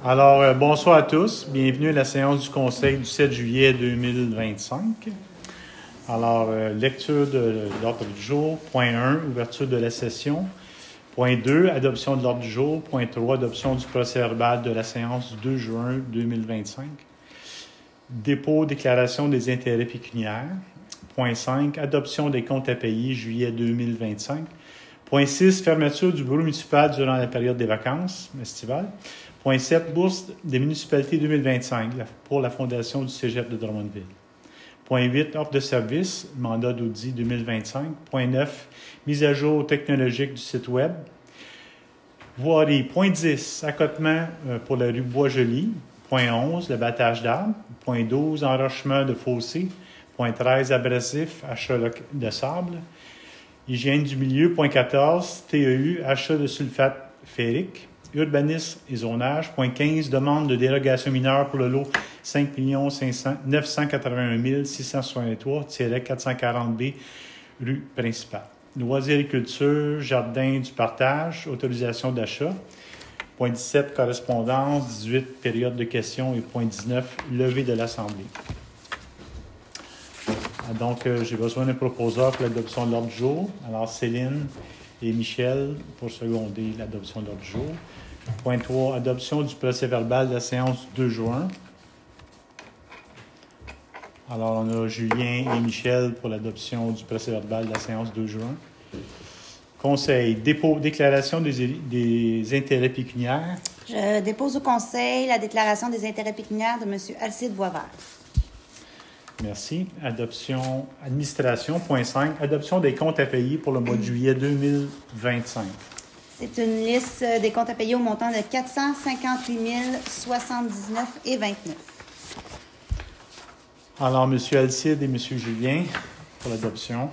Alors, bonsoir à tous. Bienvenue à la séance du Conseil du 7 juillet 2025. Alors, lecture de l'ordre du jour. Point 1, ouverture de la session. Point 2, adoption de l'ordre du jour. Point 3, adoption du procès-verbal de la séance du 2 juin 2025. Dépôt, déclaration des intérêts pécuniaires. Point 5, adoption des comptes à payer juillet 2025. Point 6, fermeture du bureau municipal durant la période des vacances estivales. Point 7, bourse des municipalités 2025 pour la fondation du Cégep de Drummondville. Point 8, offre de service, mandat d'audit 2025. Point 9, mise à jour technologique du site Web. Voirie. Point 10, accotement pour la rue Bois-Joli. Point 11, le battage d'arbres. Point 12, enrochement de fossés. Point 13, abrasif, achat de sable. Hygiène du milieu. Point 14, TEU, achat de sulfate ferrique. Urbanisme et zonage. Point 15, demande de dérogation mineure pour le lot 5 981 663-440B, rue principale. Loisirs et culture, jardin du partage, autorisation d'achat. Point 17, correspondance. 18, période de questions. Et point 19, levée de l'Assemblée. Donc, j'ai besoin d'un proposeur pour l'adoption de l'ordre du jour. Alors, Céline et Michel pour seconder l'adoption de l'ordre du jour. Point 3, adoption du procès-verbal de la séance du 2 juin. Alors, on a Julien et Michel pour l'adoption du procès-verbal de la séance du 2 juin. Conseil, dépôt, déclaration des intérêts pécuniaires. Je dépose au Conseil la déclaration des intérêts pécuniaires de M. Alcide Boisvert. Merci. Adoption, administration. Point 5, adoption des comptes à payer pour le mois de juillet 2025. C'est une liste des comptes à payer au montant de 458 079,29. Alors, M. Alcide et M. Julien pour l'adoption.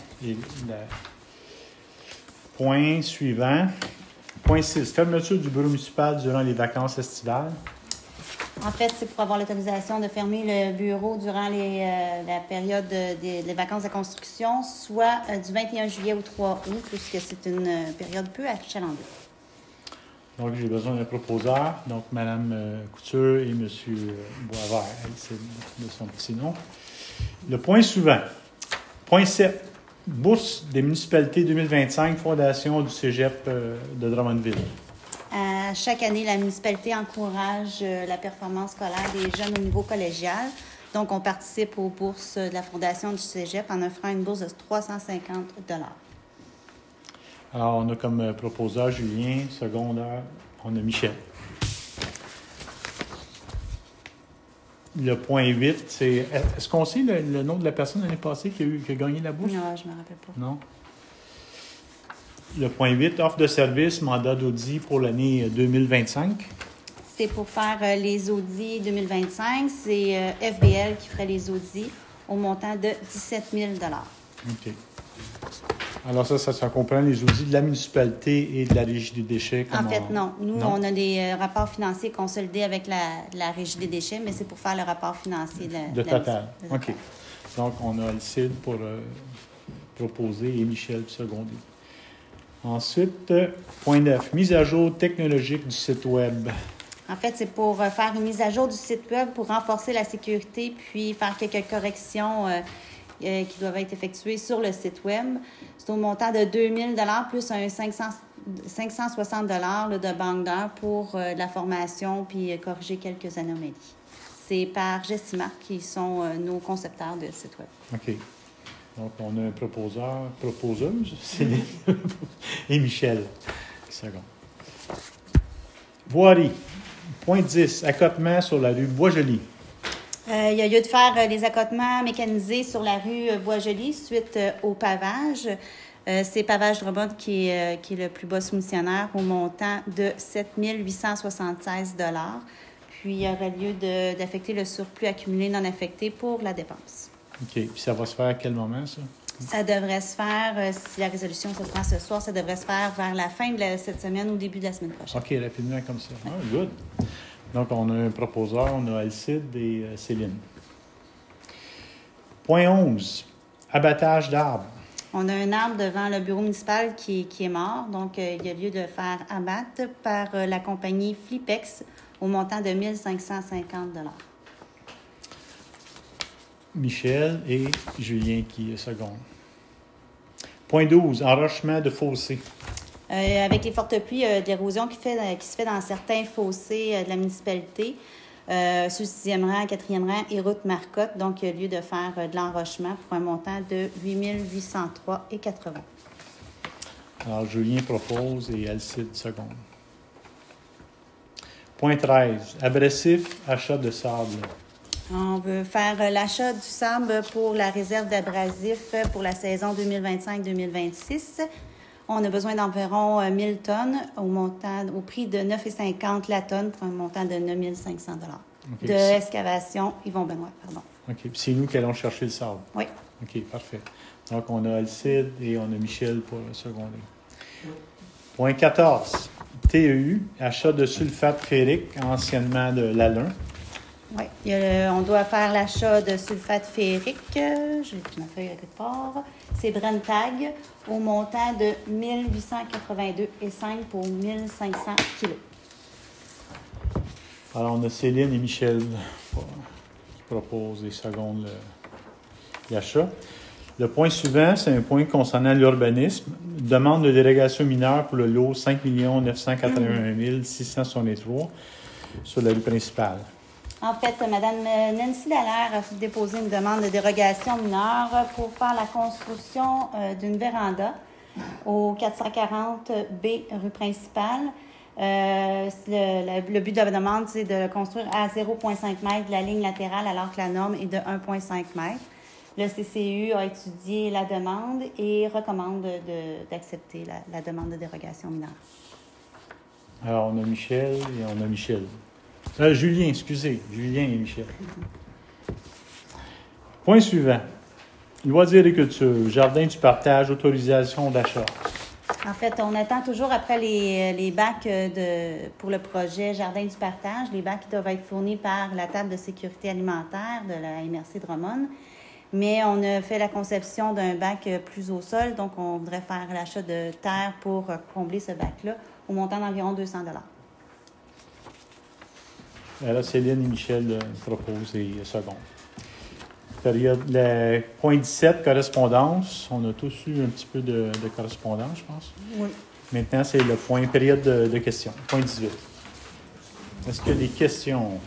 Point suivant. Point 6. Fermeture du bureau municipal durant les vacances estivales. En fait, c'est pour avoir l'autorisation de fermer le bureau durant la période des vacances de construction, soit du 21 juillet au 3 août, puisque c'est une période peu achalandée. Donc, j'ai besoin d'un proposeur. Donc, Mme Couture et M. Boisvert, c'est de son petit nom. Le point suivant. Point 7. Bourse des municipalités 2025, fondation du Cégep de Drummondville. Chaque année, la municipalité encourage la performance scolaire des jeunes au niveau collégial. Donc, on participe aux bourses de la fondation du Cégep en offrant une bourse de 350 $. Alors, on a comme proposeur Julien, secondaire, on a Michel. Le point 8, c'est... Est-ce qu'on sait le nom de la personne l'année passée qui a gagné la bourse? Non, je ne me rappelle pas. Non. Le point 8, offre de service, mandat d'audit pour l'année 2025. C'est pour faire les audits 2025. C'est FBL qui ferait les audits au montant de 17 000 $. OK. Alors ça comprend les audits de la municipalité et de la Régie des déchets? En fait, non. Nous, on a des rapports financiers consolidés avec la Régie des déchets, mais c'est pour faire le rapport financier de Total. OK. Donc, on a Alcide pour proposer et Michel pour seconder. Ensuite, point 9, mise à jour technologique du site Web. En fait, c'est pour faire une mise à jour du site Web pour renforcer la sécurité puis faire quelques corrections qui doivent être effectuées sur le site Web. C'est au montant de 2 000 $ plus un 560 $ de banque d'heures pour la formation puis corriger quelques anomalies. C'est par Gestimark qui sont nos concepteurs de site Web. OK. Donc, on a un proposeuse, Céline et Michel. Second. Voirie. Point 10, accotement sur la rue Bois-Joli. Il y a lieu de faire les accotements mécanisés sur la rue Bois-Joli suite au pavage. C'est Pavage Drummond qui est le plus bas soumissionnaire au montant de 7 876 $. Puis, il y aurait lieu d'affecter le surplus accumulé non affecté pour la dépense. OK. Puis ça va se faire à quel moment, ça? Ça devrait se faire, si la résolution se prend ce soir, ça devrait se faire vers la fin de cette semaine ou début de la semaine prochaine. OK, rapidement comme ça. Ah, good. Donc, on a un proposeur, on a Alcide et Céline. Point 11, abattage d'arbres. On a un arbre devant le bureau municipal qui est mort. Donc, il y a lieu de faire abattre par la compagnie Flipex au montant de 1 550 $. Michel et Julien qui est second. Point 12, enrochement de fossé. Avec les fortes pluies, de l'érosion qui se fait dans certains fossés de la municipalité, sur le 6e rang, 4e rang et route Marcotte. Donc, il y a lieu de faire de l'enrochement pour un montant de 8 803,80 $. Alors, Julien propose et Alcide seconde. Point 13, abrasif, achat de sable. On veut faire l'achat du sable pour la réserve d'abrasifs pour la saison 2025-2026. On a besoin d'environ 1000 tonnes au prix de 9,50 $ la tonne pour un montant de 9 500 $. Okay. De excavation, Yvon Benoît, pardon. OK. Puis c'est nous qui allons chercher le sable. Oui. OK, parfait. Donc, on a Alcide et on a Michel pour le seconder. Point 14, TEU, achat de sulfate ferrique, anciennement de l'Alain. Oui. On doit faire l'achat de sulfate ferrique. J'ai ma feuille à quelque part. C'est Brentag au montant de 1882,5 pour 1500 kilos. Alors, on a Céline et Michel qui proposent et secondent l'achat. Le point suivant, c'est un point concernant l'urbanisme. Demande de dérogation mineure pour le lot 5 981 663 sur la rue principale. En fait, Mme Nancy Dallaire a déposé une demande de dérogation mineure pour faire la construction d'une véranda au 440 B rue principale. Le but de la demande, c'est de construire à 0,5 m de la ligne latérale alors que la norme est de 1,5 m. Le CCU a étudié la demande et recommande d'accepter la demande de dérogation mineure. Alors, on a Michel et on a Michel. Julien, excusez. Julien et Michel. Point suivant. Loisirs et culture, jardin du partage, autorisation d'achat. En fait, on attend toujours après les bacs pour le projet Jardin du partage, les bacs qui doivent être fournis par la table de sécurité alimentaire de la MRC Drummond. Mais on a fait la conception d'un bac plus au sol, donc on voudrait faire l'achat de terre pour combler ce bac-là au montant d'environ 200 $. Alors, Céline et Michel proposent et second. Point 17, correspondance. On a tous eu un petit peu de correspondance, je pense. Oui. Maintenant, c'est le point période de questions. Point 18. Est-ce qu'il y a des questions?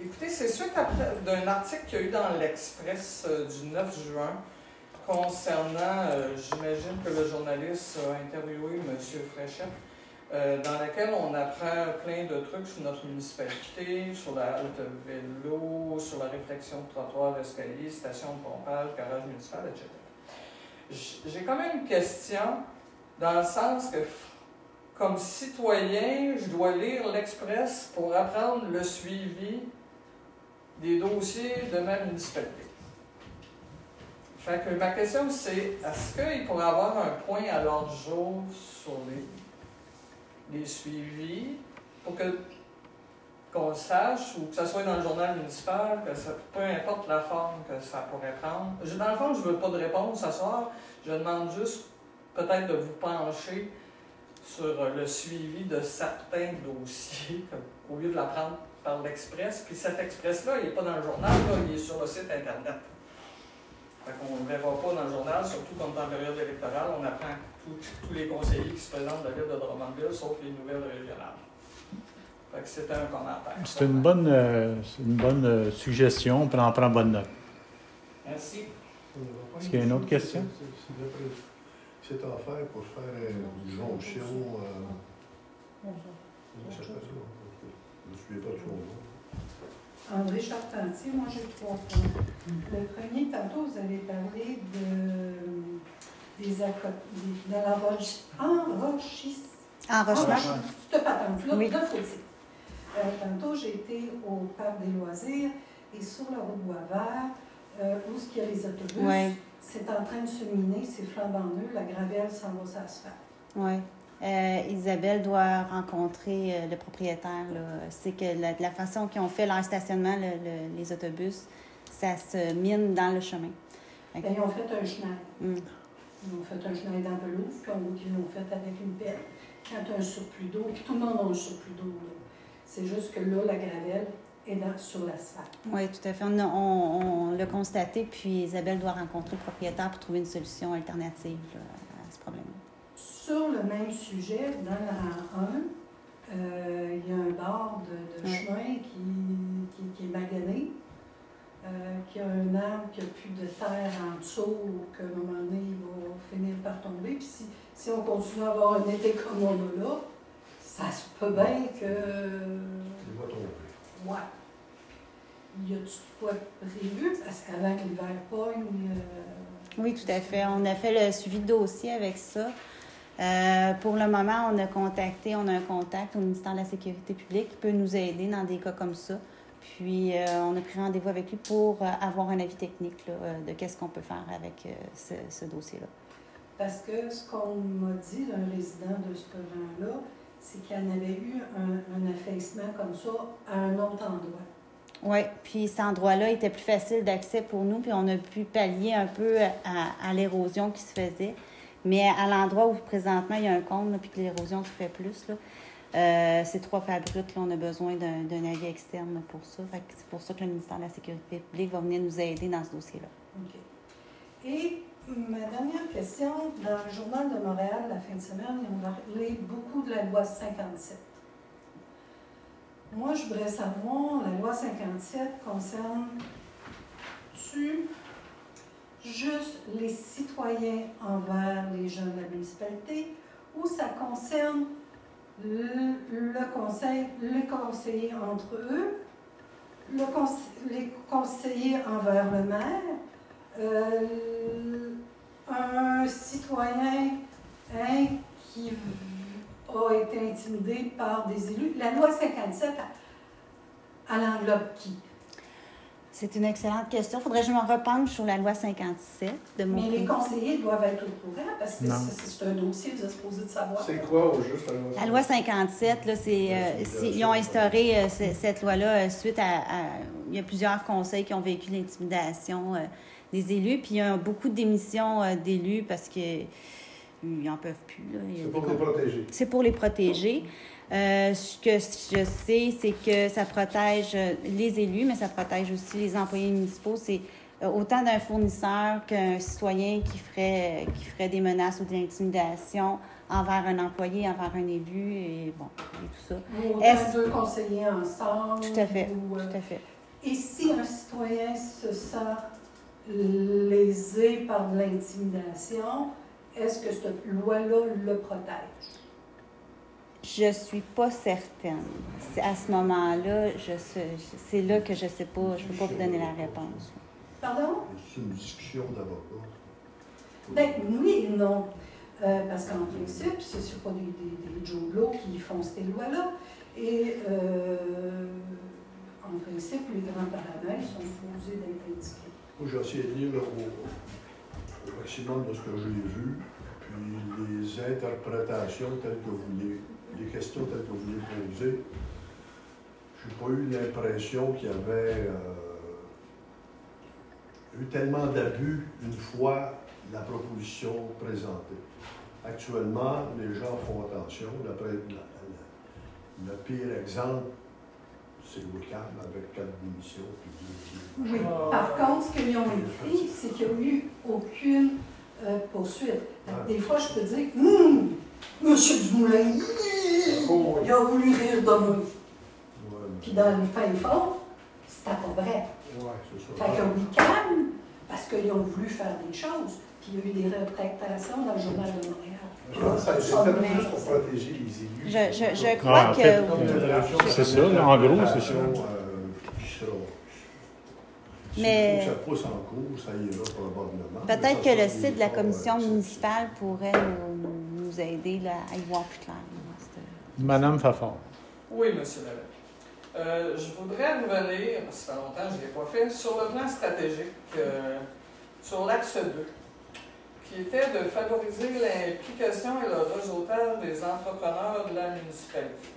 Écoutez, c'est suite d'un article qu'il y a eu dans l'Express du 9 juin concernant, j'imagine que le journaliste a interviewé M. Fréchette, dans laquelle on apprend plein de trucs sur notre municipalité, sur la halte vélo, sur la réflexion de trottoirs, escaliers, station de pompage, garage municipal, etc. J'ai quand même une question, dans le sens que, comme citoyen, je dois lire l'Express pour apprendre le suivi des dossiers de ma municipalité. Fait que ma question, c'est, est-ce qu'il pourrait y avoir un point à l'ordre du jour sur les suivis pour qu'on le sache, ou que ce soit dans le journal municipal, que ça, peu importe la forme que ça pourrait prendre. Dans le fond, je ne veux pas de réponse ce soir. Je demande juste peut-être de vous pencher sur le suivi de certains dossiers, au lieu de la prendre par l'Express. Puis cet Express-là, il n'est pas dans le journal, là, il est sur le site Internet. Fait qu'on ne le verra pas dans le journal, surtout comme dans la période électorale, on apprend tous les conseillers qui se présentent de la ville de Drummondville, sauf les nouvelles régionales. Fait que c'était un commentaire. C'est une bonne suggestion, on en prend bonne note. Merci. Est-ce qu'il y a une autre question? C'est en faire pour faire une jonction. Je ne sais pas. Je ne me souviens pas de son nom. André Charpentier, moi j'ai 3 points. Le premier, tantôt, vous avez parlé de Enrochement. Cette patente-là, Oui. là, faut le dire. Tantôt, j'ai été au parc des loisirs et sur la route Boisvert, où il y a les autobus, Oui. c'est en train de se miner, c'est flambant neuf, la gravelle s'en va sur l'asphalte. Oui. Isabelle doit rencontrer le propriétaire. C'est que la façon qu'ils ont fait leur stationnement, les autobus, ça se mine dans le chemin. Ils ont fait un chenal. Ils ont fait un chemin dans pelouse, puis on voit qu'ils l'ont fait avec une pelle. Quand tu as un surplus d'eau, puis tout le monde a un surplus d'eau, là. C'est juste que là, la gravelle est sur l'asphalte. Oui, tout à fait. On l'a constaté, puis Isabelle doit rencontrer le propriétaire pour trouver une solution alternative là, à ce problème-là. Sur le même sujet, dans le rang 1, il y a un bord de chemin qui est magané, qui a un arbre qui a plus de terre en dessous, qu'à un moment donné, il va finir par tomber. Puis si on continue à avoir un été comme on a là, ça se peut bien que... Il va tomber. Ouais. Y a-tu quoi prévu? Parce qu'avant que l'hiver pogne... Oui, tout à fait. On a fait le suivi de dossier avec ça. Pour le moment, on a un contact au ministère de la Sécurité publique qui peut nous aider dans des cas comme ça. Puis, on a pris rendez-vous avec lui pour avoir un avis technique là, de qu'est-ce qu'on peut faire avec ce dossier-là. Parce que ce qu'on m'a dit d'un résident de ce rang-là, c'est qu'il y en avait eu un affaissement comme ça à un autre endroit. Oui, puis cet endroit-là était plus facile d'accès pour nous, puis on a pu pallier un peu à l'érosion qui se faisait. Mais à l'endroit où présentement il y a un cône, puis que l'érosion se fait plus, là, ces 3 fabriques, là, on a besoin d'un avis externe pour ça. Fait que c'est pour ça que le ministère de la Sécurité publique va venir nous aider dans ce dossier-là. OK. Et ma dernière question, dans le Journal de Montréal, la fin de semaine, ils ont parlé beaucoup de la loi 57. Moi, je voudrais savoir, la loi 57 concerne-tu juste les citoyens envers les gens de la municipalité ou ça concerne le conseil, les conseillers entre eux, les conseillers envers le maire, un citoyen qui a été intimidé par des élus. La loi 57, elle englobe qui? C'est une excellente question. Il faudrait que je me repenche sur la loi 57. Mais les conseillers doivent être au courant parce que Non. c'est un dossier, vous êtes supposé de savoir. C'est quoi au juste La loi 57, là, ils ont instauré cette loi-là suite à... Il y a plusieurs conseils qui ont vécu l'intimidation des élus, puis il y a beaucoup de démissions d'élus parce qu'ils n'en peuvent plus. Là. C'est pour les protéger. C'est pour les protéger. Ce que je sais, c'est que ça protège les élus, mais ça protège aussi les employés municipaux. C'est autant d'un fournisseur qu'un citoyen qui ferait des menaces ou de l'intimidation envers un employé, envers un élu, et bon, et tout ça. Autant deux conseillers ensemble. Tout à fait, tout à fait. Et si un citoyen se sent lésé par de l'intimidation, est-ce que cette loi-là le protège? Je suis pas certaine. À ce moment-là, c'est là que je sais pas, je peux pas vous donner la réponse. Pardon? C'est une discussion d'avocat. Ben oui et non. Parce qu'en principe, ce ne sont pas des Joe Blow qui font ces lois-là. Et en principe, les grands paramètres sont supposés d'être indiqués. Moi, j'ai essayé de lire au maximum de ce que j'ai vu, puis les interprétations telles que vous les questions telles que vous les posez, je n'ai pas eu l'impression qu'il y avait eu tellement d'abus une fois la proposition présentée. Actuellement, les gens font attention. Le pire exemple, c'est Wickham avec 4 démissions. Oui. Par contre, ce qu'ils ont écrit, c'est qu'il n'y a eu aucune poursuite. Des fois, je peux dire, Monsieur Dumoulin, il a voulu rire de moi. Puis dans le fin fond, c'était pas vrai. C'est ça. Fait que Wickham, parce qu'ils ont voulu faire des choses, puis il y a eu des rétractations dans le Journal de Montréal. Je pense que ça a été fait juste pour protéger les élus. Je crois en que... fait, c'est ça, là, en gros, c'est ça. Mais- Si ça pousse en cours, ça ira probablement. Peut-être que le site de la commission municipale pourrait nous aider là, à y voir plus clair. Madame Fafard. Oui, M. Lavet. Je voudrais revenir, parce que ça fait longtemps que je ne l'ai pas fait, sur le plan stratégique, sur l'axe 2, qui était de favoriser l'implication et le réseautage des entrepreneurs de la municipalité.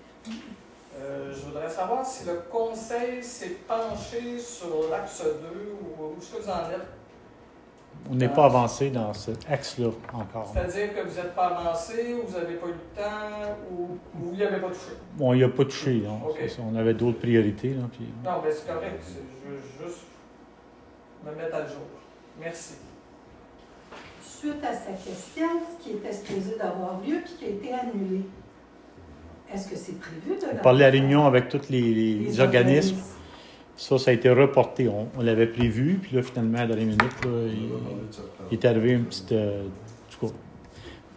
Je voudrais savoir si le conseil s'est penché sur l'axe 2 ou où est-ce que vous en êtes On n'est pas avancé dans cet axe-là encore. C'est-à-dire que vous n'êtes pas avancé, ou vous n'avez pas eu le temps, ou vous n'y avez pas touché? On n'y a pas touché. Non? OK. C'est ça. On avait d'autres priorités. Là, puis... Non, mais c'est correct. Je veux juste me mettre à jour. Merci. Suite à sa question, ce qui était supposé d'avoir lieu puis qui a été annulé, est-ce que c'est prévu de... On parlait à la réunion avec tous les organismes. Ça a été reporté. On l'avait prévu, puis là, finalement, à la dernière minute, là, il est arrivé une petite, petite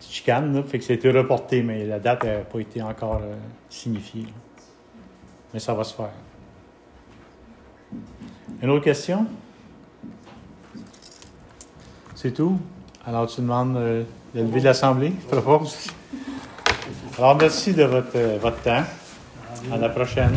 chicane, là, fait que ça a été reporté, mais la date n'a pas été encore signifiée. Là. Mais ça va se faire. Une autre question? C'est tout? Alors, tu demandes de lever de l'Assemblée, je propose. Alors, merci de votre temps. À la prochaine.